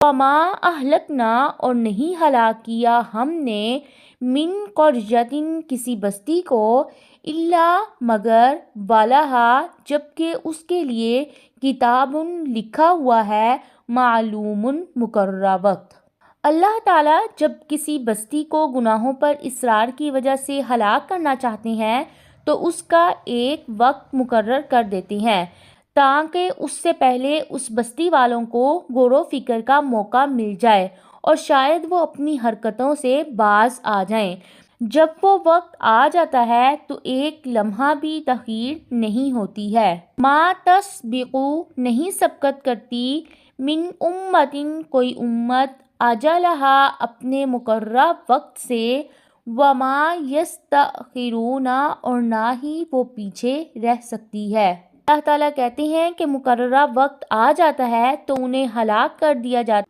وما اہلکنا اور نہیں ہلاک کیا ہم نے من قریۃ کسی بستی کو الا مگر ولہا جبکہ اس کے لیے کتاب لکھا ہوا ہے معلوم مقررہ وقت۔ اللہ تعالیٰ جب کسی بستی کو گناہوں پر اصرار کی وجہ سے ہلاک کرنا چاہتے ہیں تو اس کا ایک وقت مقرر کر دیتے ہیں تاکہ اس سے پہلے اس بستی والوں کو غور و فکر کا موقع مل جائے اور شاید وہ اپنی حرکتوں سے باز آ جائیں۔ جب وہ وقت آ جاتا ہے تو ایک لمحہ بھی تاخیر نہیں ہوتی ہے۔ ما تسبق نہیں سبقت کرتی من امت کوئی امت اجلہا اپنے مقررہ وقت سے وما یستأخرون اور نہ ہی وہ پیچھے رہ سکتی ہے۔ اللہ تعالیٰ کہتے ہیں کہ مقررہ وقت آ جاتا ہے تو انہیں ہلاک کر دیا جاتا ہے۔